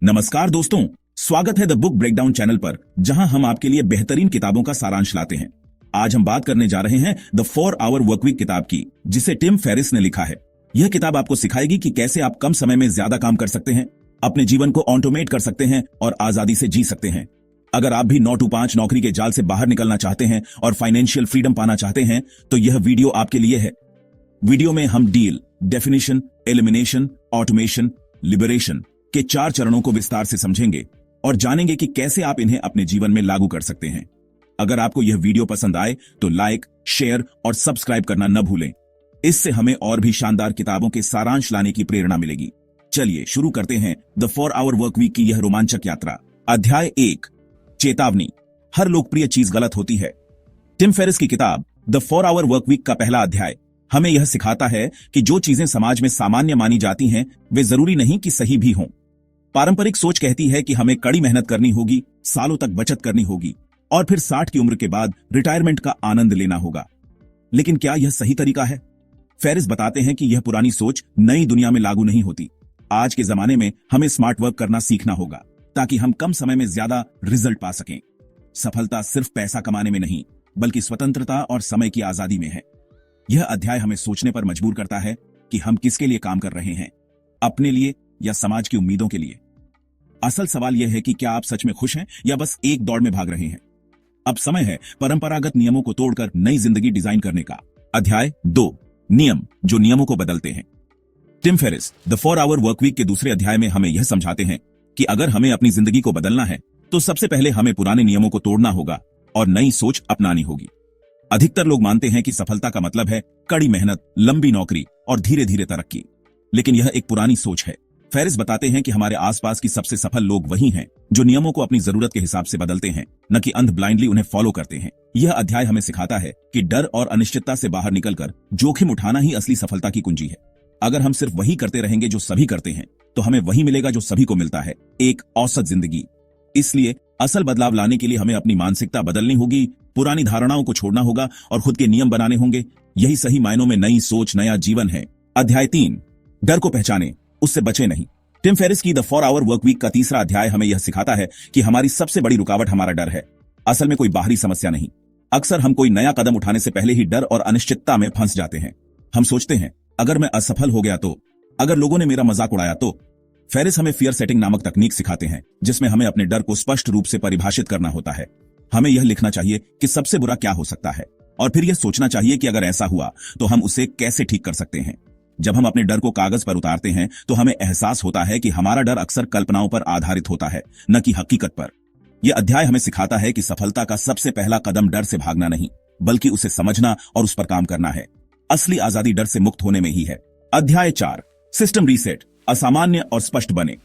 नमस्कार दोस्तों, स्वागत है द बुक ब्रेकडाउन चैनल पर, जहां हम आपके लिए बेहतरीन किताबों का सारांश लाते हैं। आज हम बात करने जा रहे हैं द 4 आवर वर्कवीक किताब की, जिसे टिम फेरिस ने लिखा है। यह किताब आपको सिखाएगी कि कैसे आप कम समय में ज्यादा काम कर सकते हैं, अपने जीवन को ऑटोमेट कर सकते हैं और आजादी से जी सकते हैं। अगर आप भी 9 to 5 नौकरी के जाल से बाहर निकलना चाहते हैं और फाइनेंशियल फ्रीडम पाना चाहते हैं, तो यह वीडियो आपके लिए है। वीडियो में हम deal, definition, elimination, automation, liberation के 4 चरणों को विस्तार से समझेंगे और जानेंगे कि कैसे आप इन्हें अपने जीवन में लागू कर सकते हैं। अगर आपको यह वीडियो पसंद आए तो लाइक, शेयर और सब्सक्राइब करना न भूलें। इससे हमें और भी शानदार किताबों के सारांश लाने की प्रेरणा मिलेगी। चलिए शुरू करते हैं द 4 आवर वर्कवीक की यह रोमांचक यात्रा। अध्याय 1, चेतावनी। हर लोकप्रिय चीज गलत होती है। टिम फेरिस की किताब द 4 आवर वर्कवीक का पहला अध्याय हमें यह सिखाता है कि जो चीजें समाज में सामान्य मानी जाती हैं, वे जरूरी नहीं कि सही भी हों। पारंपरिक सोच कहती है कि हमें कड़ी मेहनत करनी होगी, सालों तक बचत करनी होगी और फिर 60 की उम्र के बाद रिटायरमेंट का आनंद लेना होगा। लेकिन क्या यह सही तरीका है? फेरिस बताते हैं कि यह पुरानी सोच नई दुनिया में लागू नहीं होती। आज के जमाने में हमें स्मार्ट वर्क करना सीखना होगा ताकि हम कम समय में ज्यादा रिजल्ट पा सकें। सफलता सिर्फ पैसा कमाने में नहीं, बल्कि स्वतंत्रता और समय की आजादी में है। यह अध्याय हमें सोचने पर मजबूर करता है कि हम किसके लिए काम कर रहे हैं, अपने लिए या समाज की उम्मीदों के लिए। असल सवाल यह है कि क्या आप सच में खुश हैं या बस एक दौड़ में भाग रहे हैं। अब समय है परंपरागत नियमों को तोड़कर नई जिंदगी डिजाइन करने का। अध्याय 2, नियम जो नियमों को बदलते हैं। Tim Ferriss the 4 hour workweek के दूसरे अध्याय में हमें यह समझाते हैं कि अगर हमें अपनी जिंदगी को बदलना है तो सबसे पहले हमें पुराने नियमों को तोड़ना होगा और नई सोच अपनानी होगी। अधिकतर लोग मानते हैं कि सफलता का मतलब है कड़ी मेहनत, लंबी नौकरी और धीरे धीरे तरक्की, लेकिन यह एक पुरानी सोच है। फेरिस बताते हैं कि हमारे आसपास की सबसे सफल लोग वही हैं जो नियमों को अपनी जरूरत के हिसाब से बदलते हैं, न कि अंध ब्लाइंडली उन्हें फॉलो करते हैं। यह अध्याय हमें सिखाता है कि डर और अनिश्चितता से बाहर निकलकर जोखिम उठाना ही असली सफलता की कुंजी है। अगर हम सिर्फ वही करते रहेंगे जो सभी करते हैं, तो हमें वही मिलेगा जो सभी को मिलता है, एक औसत जिंदगी। इसलिए असल बदलाव लाने के लिए हमें अपनी मानसिकता बदलनी होगी, पुरानी धारणाओं को छोड़ना होगा और खुद के नियम बनाने होंगे। यही सही मायनों में नई सोच, नया जीवन है। अध्याय 3, डर को पहचाने, उससे बचे नहीं। टिम फेरिस की द 4 आवर वर्कवीक का तीसरा अध्याय हमें यह सिखाता है कि हमारी सबसे बड़ी रुकावट हमारा डर है। असल में कोई बाहरी समस्या नहीं। अक्सर हम कोई नया कदम उठाने से पहले ही डर और अनिश्चितता में फंस जाते हैं। हम सोचते हैं, अगर मैं असफल हो गया तो, अगर लोगों ने मेरा मजाक उड़ाया तो। फेरिस हमें फियर सेटिंग नामक तकनीक सिखाते हैं, जिसमें हमें अपने डर को स्पष्ट रूप से परिभाषित करना होता है। हमें यह लिखना चाहिए कि सबसे बुरा क्या हो सकता है और फिर यह सोचना चाहिए कि अगर ऐसा हुआ तो हम उसे कैसे ठीक कर सकते हैं। जब हम अपने डर को कागज पर उतारते हैं तो हमें एहसास होता है कि हमारा डर अक्सर कल्पनाओं पर आधारित होता है, न कि हकीकत पर। यह अध्याय हमें सिखाता है कि सफलता का सबसे पहला कदम डर से भागना नहीं, बल्कि उसे समझना और उस पर काम करना है। असली आजादी डर से मुक्त होने में ही है। अध्याय 4, सिस्टम रीसेट, असामान्य और स्पष्ट बने।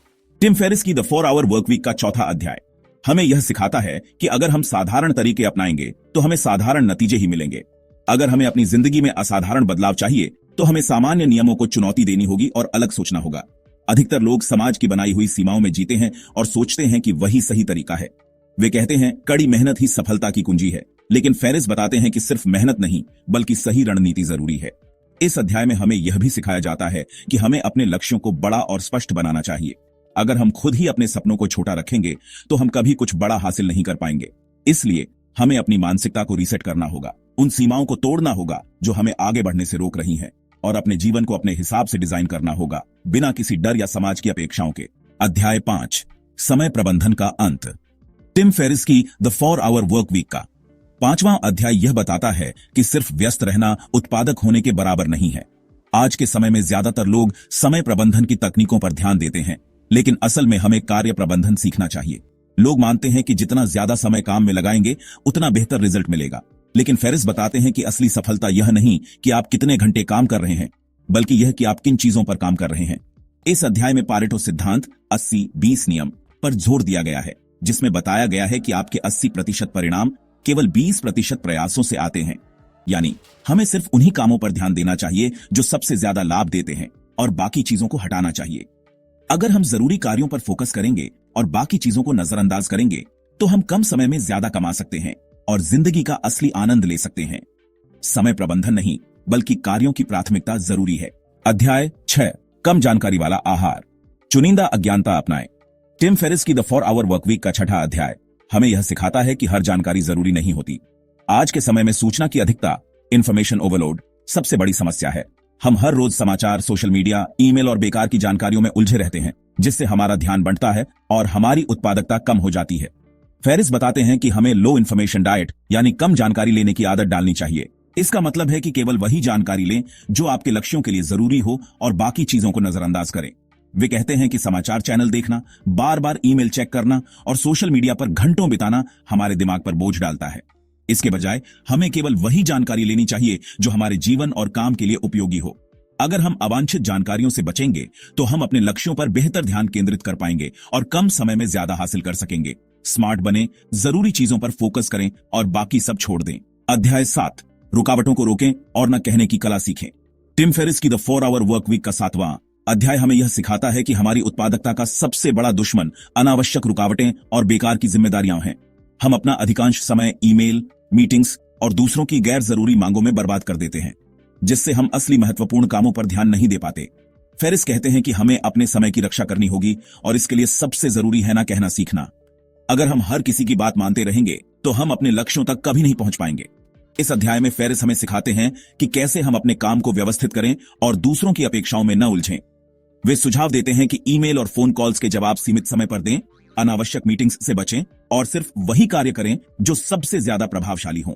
टिम फेरिस की द 4 आवर वर्कवीक का चौथा अध्याय हमें यह सिखाता है कि अगर हम साधारण तरीके अपनाएंगे तो हमें साधारण नतीजे ही मिलेंगे। अगर हमें अपनी जिंदगी में असाधारण बदलाव चाहिए तो हमें सामान्य नियमों को चुनौती देनी होगी और अलग सोचना होगा। अधिकतर लोग समाज की बनाई हुई सीमाओं में जीते हैं और सोचते हैं कि वही सही तरीका है। वे कहते हैं कड़ी मेहनत ही सफलता की कुंजी है, लेकिन फेरिस बताते हैं कि सिर्फ मेहनत नहीं, बल्कि सही रणनीति जरूरी है। इस अध्याय में हमें यह भी सिखाया जाता है कि हमें अपने लक्ष्यों को बड़ा और स्पष्ट बनाना चाहिए। अगर हम खुद ही अपने सपनों को छोटा रखेंगे तो हम कभी कुछ बड़ा हासिल नहीं कर पाएंगे। इसलिए हमें अपनी मानसिकता को रीसेट करना होगा, उन सीमाओं को तोड़ना होगा जो हमें आगे बढ़ने से रोक रही हैं, और अपने जीवन को अपने हिसाब से डिजाइन करना होगा, बिना किसी डर या समाज की अपेक्षाओं के। अध्याय 5, समय प्रबंधन का अंत। टिम फेरिस की द 4 आवर वर्कवीक का 5वां अध्याय यह बताता है कि सिर्फ व्यस्त रहना उत्पादक होने के बराबर नहीं है। आज के समय में ज्यादातर लोग समय प्रबंधन की तकनीकों पर ध्यान देते हैं, लेकिन असल में हमें कार्य प्रबंधन सीखना चाहिए। लोग मानते हैं कि जितना ज्यादा समय काम में लगाएंगे उतना बेहतर रिजल्ट मिलेगा, लेकिन फेरिस बताते हैं कि असली सफलता यह नहीं कि आप कितने घंटे काम कर रहे हैं, बल्कि यह कि आप किन चीजों पर काम कर रहे हैं। इस अध्याय में पारेटो सिद्धांत 80-20 नियम पर जोर दिया गया है, जिसमें बताया गया है कि आपके 80% परिणाम केवल 20% प्रयासों से आते हैं। यानी हमें सिर्फ उन्हीं कामों पर ध्यान देना चाहिए जो सबसे ज्यादा लाभ देते हैं और बाकी चीजों को हटाना चाहिए। अगर हम जरूरी कार्यों पर फोकस करेंगे और बाकी चीजों को नजरअंदाज करेंगे तो हम कम समय में ज्यादा कमा सकते हैं और जिंदगी का असली आनंद ले सकते हैं। समय प्रबंधन नहीं, बल्कि कार्यों की प्राथमिकता जरूरी है। अध्याय 6, कम जानकारी वाला आहार, चुनिंदा अज्ञानता अपनाएं। टिम फेरिस की द 4 आवर वर्कवीक का छठा अध्याय हमें यह सिखाता है कि हर जानकारी जरूरी नहीं होती। आज के समय में सूचना की अधिकता, इंफॉर्मेशन ओवरलोड सबसे बड़ी समस्या है। हम हर रोज समाचार, सोशल मीडिया, ईमेल और बेकार की जानकारियों में उलझे रहते हैं, जिससे हमारा ध्यान बंटता है और हमारी उत्पादकता कम हो जाती है। फेरिस बताते हैं कि हमें लो इन्फॉर्मेशन डाइट यानी कम जानकारी लेने की आदत डालनी चाहिए। इसका मतलब है कि केवल वही जानकारी लें जो आपके लक्ष्यों के लिए जरूरी हो और बाकी चीजों को नजरअंदाज करें। वे कहते हैं कि समाचार चैनल देखना, बार बार ईमेल चेक करना और सोशल मीडिया पर घंटों बिताना हमारे दिमाग पर बोझ डालता है। इसके बजाय हमें केवल वही जानकारी लेनी चाहिए जो हमारे जीवन और काम के लिए उपयोगी हो। अगर हम अवांछित जानकारियों से बचेंगे तो हम अपने लक्ष्यों पर बेहतर ध्यान केंद्रित कर पाएंगे और कम समय में ज्यादा हासिल कर सकेंगे। स्मार्ट बने, जरूरी चीजों पर फोकस करें और बाकी सब छोड़ दें। अध्याय 7, रुकावटों को रोकें और न कहने की कला सीखें। टिम फेरिस की द 4 आवर वर्क वीक का 7वां अध्याय हमें यह सिखाता है कि हमारी उत्पादकता का सबसे बड़ा दुश्मन अनावश्यक रुकावटें और बेकार की जिम्मेदारियां हैं। हम अपना अधिकांश समय ईमेल, मीटिंग्स और दूसरों की गैर जरूरी मांगों में बर्बाद कर देते हैं, जिससे हम असली महत्वपूर्ण कामों पर ध्यान नहीं दे पाते। फेरिस कहते हैं कि हमें अपने समय की रक्षा करनी होगी और इसके लिए सबसे जरूरी है ना कहना सीखना। अगर हम हर किसी की बात मानते रहेंगे तो हम अपने लक्ष्यों तक कभी नहीं पहुंच पाएंगे। इस अध्याय में फेरिस हमें सिखाते हैं कि कैसे हम अपने काम को व्यवस्थित करें और दूसरों की अपेक्षाओं में न उलझें। वे सुझाव देते हैं कि ईमेल और फोन कॉल्स के जवाब सीमित समय पर दें, अनावश्यक मीटिंग्स से बचें और सिर्फ वही कार्य करें जो सबसे ज्यादा प्रभावशाली हों।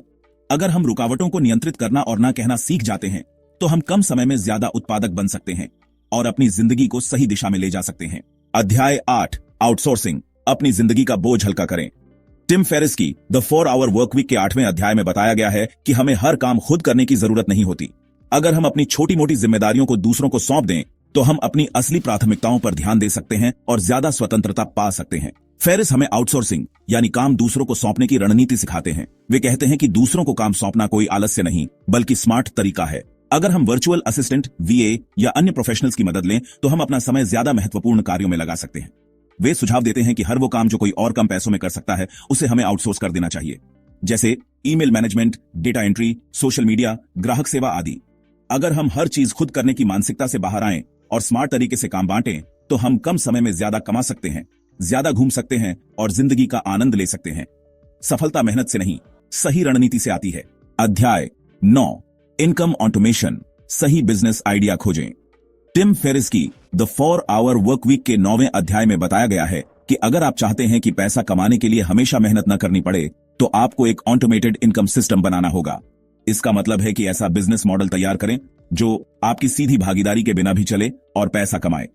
अगर हम रुकावटों को नियंत्रित करना और ना कहना सीख जाते हैं तो हम कम समय में ज्यादा उत्पादक बन सकते हैं और अपनी जिंदगी को सही दिशा में ले जा सकते हैं। अध्याय 8, आउटसोर्सिंग, अपनी जिंदगी का बोझ हल्का करें। टिम फेरिस की द 4 आवर वर्क वीक के 8वें अध्याय में बताया गया है कि हमें हर काम खुद करने की जरूरत नहीं होती। अगर हम अपनी छोटी मोटी जिम्मेदारियों को दूसरों को सौंप दें तो हम अपनी असली प्राथमिकताओं पर ध्यान दे सकते हैं और ज्यादा स्वतंत्रता पा सकते हैं। फेरिस हमें आउटसोर्सिंग यानी काम दूसरों को सौंपने की रणनीति सिखाते हैं। वे कहते हैं कि दूसरों को काम सौंपना कोई आलस्य नहीं बल्कि स्मार्ट तरीका है। अगर हम वर्चुअल असिस्टेंट, वीए या अन्य प्रोफेशनल्स की मदद लें तो हम अपना समय ज्यादा महत्वपूर्ण कार्यों में लगा सकते हैं। वे सुझाव देते हैं कि हर वो काम जो कोई और कम पैसों में कर सकता है उसे हमें आउटसोर्स कर देना चाहिए, जैसे email management, data entry, social media, ग्राहक सेवा आदि। अगर हम हर चीज खुद करने की मानसिकता से बाहर आएं और स्मार्ट तरीके से काम बांटें तो हम कम समय में ज्यादा कमा सकते हैं, ज्यादा घूम सकते हैं और जिंदगी का आनंद ले सकते हैं। सफलता मेहनत से नहीं, सही रणनीति से आती है। अध्याय 9, इनकम ऑटोमेशन, सही बिजनेस आइडिया खोजें। टिम फेरिस की द 4 आवर वर्क वीक के 9वें अध्याय में बताया गया है कि अगर आप चाहते हैं कि पैसा कमाने के लिए हमेशा मेहनत न करनी पड़े तो आपको एक ऑटोमेटेड इनकम सिस्टम बनाना होगा। इसका मतलब है कि ऐसा बिजनेस मॉडल तैयार करें जो आपकी सीधी भागीदारी के बिना भी चले और पैसा कमाए।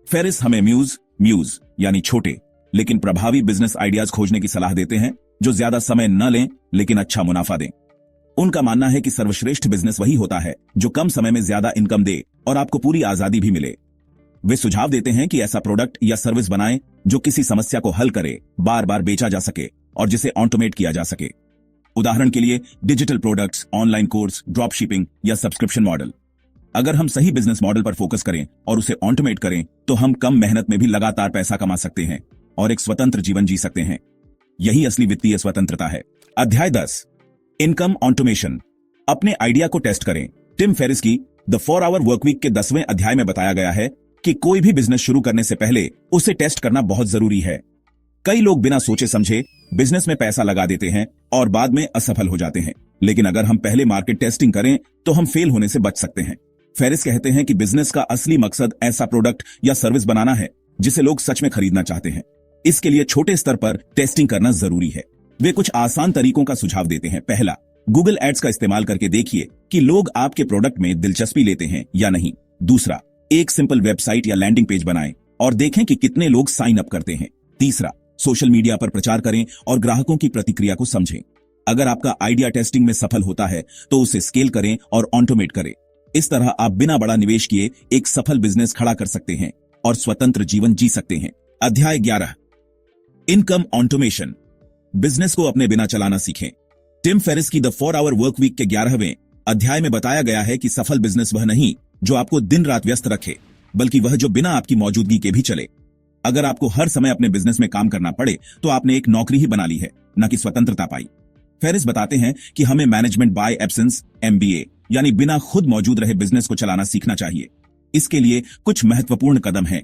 फेरिस हमें म्यूज यानी छोटे लेकिन प्रभावी बिजनेस आइडियाज खोजने की सलाह देते हैं जो ज्यादा समय न लें लेकिन अच्छा मुनाफा दें। उनका मानना है कि सर्वश्रेष्ठ बिजनेस वही होता है जो कम समय में ज्यादा इनकम दे और आपको पूरी आजादी भी मिले। वे सुझाव देते हैं कि ऐसा प्रोडक्ट या सर्विस बनाएं जो किसी समस्या को हल करे, बार बार बेचा जा सके और जिसे ऑटोमेट किया जा सके। उदाहरण के लिए digital products, online course, drop shipping या सब्सक्रिप्शन मॉडल। अगर हम सही बिजनेस मॉडल पर फोकस करें और उसे ऑटोमेट करें तो हम कम मेहनत में भी लगातार पैसा कमा सकते हैं और एक स्वतंत्र जीवन जी सकते हैं। यही असली वित्तीय स्वतंत्रता है। अध्याय 10, इनकम ऑटोमेशन, अपने आइडिया को टेस्ट करें। टिम फेरिस की द 4 आवर वर्क वीक के 10वें अध्याय में बताया गया है कि कोई भी बिजनेस शुरू करने से पहले उसे टेस्ट करना बहुत जरूरी है। कई लोग बिना सोचे समझे बिजनेस में पैसा लगा देते हैं और बाद में असफल हो जाते हैं, लेकिन अगर हम पहले मार्केट टेस्टिंग करें तो हम फेल होने से बच सकते हैं। फेरिस कहते हैं कि बिजनेस का असली मकसद ऐसा प्रोडक्ट या सर्विस बनाना है जिसे लोग सच में खरीदना चाहते हैं। इसके लिए छोटे स्तर पर टेस्टिंग करना जरूरी है। वे कुछ आसान तरीकों का सुझाव देते हैं। पहला, गूगल एड्स का इस्तेमाल करके देखिए कि लोग आपके प्रोडक्ट में दिलचस्पी लेते हैं या नहीं। दूसरा, एक सिंपल वेबसाइट या लैंडिंग पेज बनाएं और देखें कि कितने लोग साइन अप करते हैं। तीसरा, सोशल मीडिया पर प्रचार करें और ग्राहकों की प्रतिक्रिया को समझें। अगर आपका आइडिया टेस्टिंग में सफल होता है तो उसे स्केल करें और ऑटोमेट करें। इस तरह आप बिना बड़ा निवेश किए एक सफल बिजनेस खड़ा कर सकते हैं और स्वतंत्र जीवन जी सकते हैं। अध्याय 11, इनकम ऑटोमेशन, बिजनेस को अपने बिना चलाना सीखें। टिम फेरिस की द 4 आवर वर्क वीक के 11वें अध्याय में बताया गया है कि सफल बिजनेस वह नहीं जो आपको दिन रात व्यस्त रखे, बल्कि वह जो बिना आपकी मौजूदगी के भी चले। अगर आपको हर समय अपने बिजनेस में काम करना पड़े तो आपने एक नौकरी ही बना ली है, न कि स्वतंत्रता पाई। फेरिस बताते हैं कि हमें मैनेजमेंट बाय एब्सेंस, MBA यानी बिना खुद मौजूद रहे बिजनेस को चलाना सीखना चाहिए। इसके लिए कुछ महत्वपूर्ण कदम हैं।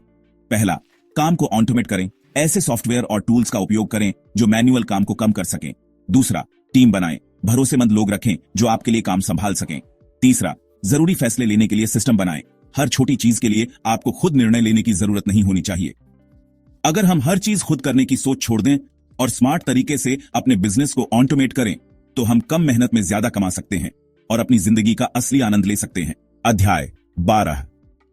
पहला, काम को ऑटोमेट करें। ऐसे सॉफ्टवेयर और टूल्स का उपयोग करें जो मैन्युअल काम को कम कर सकें। दूसरा, टीम बनाएं, भरोसेमंद लोग रखें जो आपके लिए काम संभाल सकें। तीसरा, जरूरी फैसले लेने के लिए सिस्टम बनाएं। हर छोटी चीज के लिए आपको खुद निर्णय लेने की जरूरत नहीं होनी चाहिए। अगर हम हर चीज खुद करने की सोच छोड़ दें और स्मार्ट तरीके से अपने बिजनेस को ऑटोमेट करें तो हम कम मेहनत में ज्यादा कमा सकते हैं और अपनी जिंदगी का असली आनंद ले सकते हैं। अध्याय 12,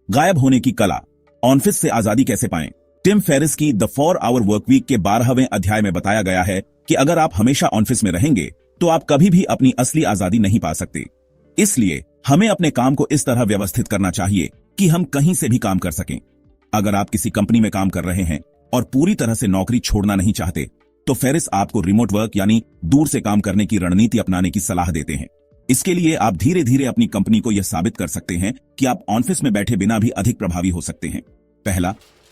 गायब होने की कला, ऑफिस से आजादी कैसे पाएं। टिम फेरिस की द 4 आवर वर्क वीक के 12वें अध्याय में बताया गया है कि अगर आप हमेशा ऑफिस में रहेंगे तो आप कभी भी अपनी असली आजादी नहीं पा सकते। इसलिए हमें अपने काम को इस तरह व्यवस्थित करना चाहिए कि हम कहीं से भी काम कर सकें। अगर आप किसी कंपनी में काम कर रहे हैं और पूरी तरह से नौकरी छोड़ना नहीं चाहते तो फेरिस आपको रिमोट वर्क यानी दूर से काम करने की रणनीति अपनाने की सलाह देते हैं। इसके लिए आप धीरे धीरे अपनी कंपनी को यह साबित कर सकते हैं कि आप ऑफिस में बैठे बिना भी अधिक प्रभावी हो सकते हैं।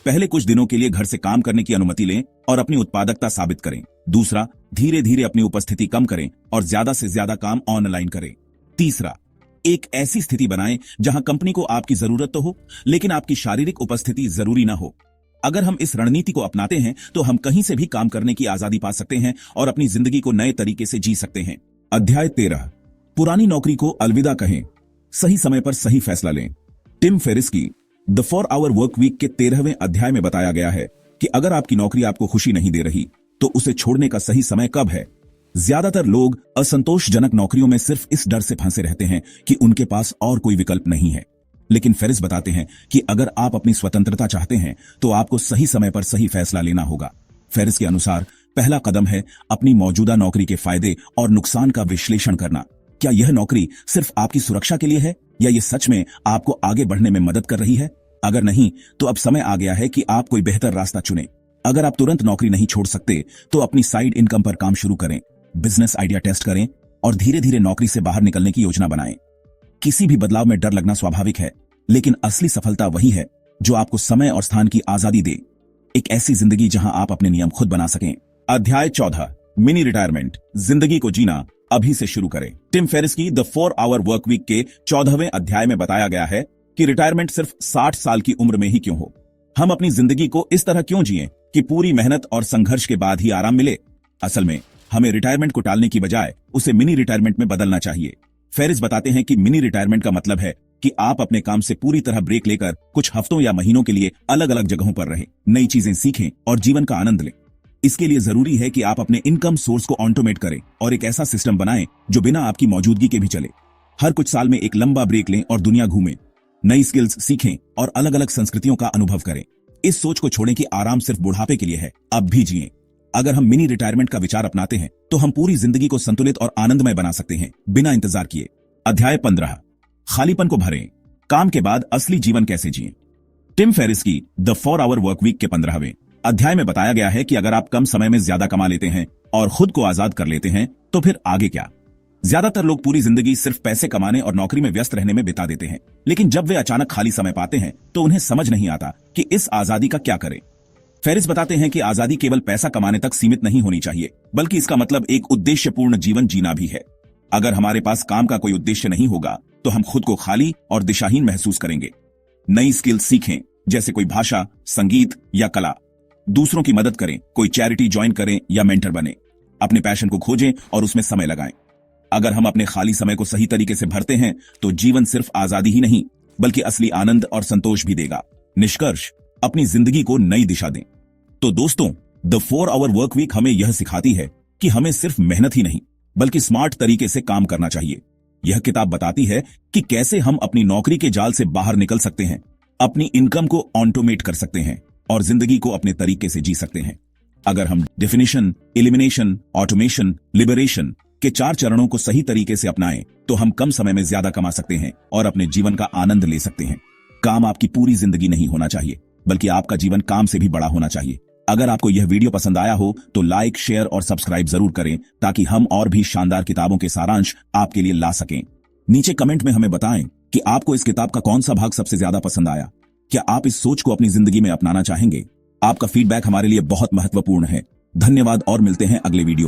पहले कुछ दिनों के लिए घर से काम करने की अनुमति लें और अपनी उत्पादकता साबित करें। दूसरा, धीरे धीरे अपनी उपस्थिति कम करें और ज्यादा से ज्यादा काम ऑनलाइन करें। तीसरा, एक ऐसी स्थिति बनाएं जहां कंपनी को आपकी जरूरत तो हो लेकिन आपकी शारीरिक उपस्थिति जरूरी ना हो। अगर हम इस रणनीति को अपनाते हैं तो हम कहीं से भी काम करने की आजादी पा सकते हैं और अपनी जिंदगी को नए तरीके से जी सकते हैं। अध्याय 13, पुरानी नौकरी को अलविदा कहें, सही समय पर सही फैसला लें। टिम फेरिस की द 4 आवर वर्क वीक के 13वें अध्याय में बताया गया है कि अगर आपकी नौकरी आपको खुशी नहीं दे रही तो उसे छोड़ने का सही समय कब है। ज्यादातर लोग असंतोषजनक नौकरियों में सिर्फ इस डर से फंसे रहते हैं कि उनके पास और कोई विकल्प नहीं है। लेकिन फेरिस बताते हैं कि अगर आप अपनी स्वतंत्रता चाहते हैं तो आपको सही समय पर सही फैसला लेना होगा। फेरिस के अनुसार पहला कदम है अपनी मौजूदा नौकरी के फायदे और नुकसान का विश्लेषण करना। क्या यह नौकरी सिर्फ आपकी सुरक्षा के लिए है या यह सच में आपको आगे बढ़ने में मदद कर रही है? अगर नहीं तो अब समय आ गया है कि आप कोई बेहतर रास्ता चुनें। अगर आप तुरंत नौकरी नहीं छोड़ सकते तो अपनी साइड इनकम पर काम शुरू करें, बिजनेस आइडिया टेस्ट करें और धीरे धीरे नौकरी से बाहर निकलने की योजना बनाएं। किसी भी बदलाव में डर लगना स्वाभाविक है, लेकिन असली सफलता वही है जो आपको समय और स्थान की आजादी दे, एक ऐसी जिंदगी जहां आप अपने नियम खुद बना सकें। अध्याय 14, मिनी रिटायरमेंट, जिंदगी को जीना अभी से शुरू करें। टिम फेरिस की द 4 आवर वर्क वीक के 14वें अध्याय में बताया गया है कि रिटायरमेंट सिर्फ 60 साल की उम्र में ही क्यों हो। हम अपनी जिंदगी को इस तरह क्यों जिएं कि पूरी मेहनत और संघर्ष के बाद ही आराम मिले। असल में हमें रिटायरमेंट को टालने की बजाय उसे मिनी रिटायरमेंट में बदलना चाहिए। फेरिस बताते हैं कि मिनी रिटायरमेंट का मतलब है कि आप अपने काम से पूरी तरह ब्रेक लेकर कुछ हफ्तों या महीनों के लिए अलग अलग जगहों पर रहें, नई चीजें सीखें और जीवन का आनंद लें। इसके लिए जरूरी है कि आप अपने इनकम सोर्स को ऑटोमेट करें और एक ऐसा सिस्टम बनाएं जो बिना आपकी मौजूदगी के भी चले। हर कुछ साल में एक लंबा ब्रेक लें और दुनिया घूमें, नई स्किल्स सीखें और अलग अलग संस्कृतियों का अनुभव करें। इस सोच को छोड़ें कि आराम सिर्फ बुढ़ापे के लिए है, अब भी जिएं। अगर हम मिनी रिटायरमेंट का विचार अपनाते हैं तो हम पूरी जिंदगी को संतुलित और आनंदमय बना सकते हैं बिना इंतजार किए। अध्याय 15, खालीपन को भरें, काम के बाद असली जीवन कैसे जिएं। टिम फेरिस की द 4 आवर वर्क वीक के 15वें अध्याय में बताया गया है कि अगर आप कम समय में ज्यादा कमा लेते हैं और खुद को आजाद कर लेते हैं तो फिर आगे क्या। ज्यादातर लोग पूरी जिंदगी सिर्फ पैसे कमाने और नौकरी में व्यस्त रहने में बिता देते हैं, लेकिन जब वे अचानक खाली समय पाते हैं तो उन्हें समझ नहीं आता कि इस आजादी का क्या करें। फेरिस बताते हैं कि आजादी केवल पैसा कमाने तक सीमित नहीं होनी चाहिए, बल्कि इसका मतलब एक उद्देश्यपूर्ण जीवन जीना भी है। अगर हमारे पास काम का कोई उद्देश्य नहीं होगा तो हम खुद को खाली और दिशाहीन महसूस करेंगे। नई स्किल सीखें, जैसे कोई भाषा, संगीत या कला। दूसरों की मदद करें, कोई चैरिटी ज्वाइन करें या मेंटर बने। अपने पैशन को खोजें और उसमें समय लगाएं। अगर हम अपने खाली समय को सही तरीके से भरते हैं तो जीवन सिर्फ आजादी ही नहीं बल्कि असली आनंद और संतोष भी देगा। निष्कर्ष, अपनी जिंदगी को नई दिशा दें। तो दोस्तों, द 4 आवर वर्क वीक हमें यह सिखाती है कि हमें सिर्फ मेहनत ही नहीं बल्कि स्मार्ट तरीके से काम करना चाहिए। यह किताब बताती है कि कैसे हम अपनी नौकरी के जाल से बाहर निकल सकते हैं, अपनी इनकम को ऑटोमेट कर सकते हैं और जिंदगी को अपने तरीके से जी सकते हैं। अगर हम डेफिनेशन, एलिमिनेशन, ऑटोमेशन, लिबरेशन के 4 चरणों को सही तरीके से अपनाएं तो हम कम समय में ज्यादा कमा सकते हैं और अपने जीवन का आनंद ले सकते हैं। काम आपकी पूरी जिंदगी नहीं होना चाहिए बल्कि आपका जीवन काम से भी बड़ा होना चाहिए। अगर आपको यह वीडियो पसंद आया हो तो लाइक, शेयर और सब्सक्राइब जरूर करें ताकि हम और भी शानदार किताबों के सारांश आपके लिए ला सकें। नीचे कमेंट में हमें बताएं कि आपको इस किताब का कौन सा भाग सबसे ज्यादा पसंद आया। क्या आप इस सोच को अपनी जिंदगी में अपनाना चाहेंगे? आपका फीडबैक हमारे लिए बहुत महत्वपूर्ण है। धन्यवाद और मिलते हैं अगले वीडियो में।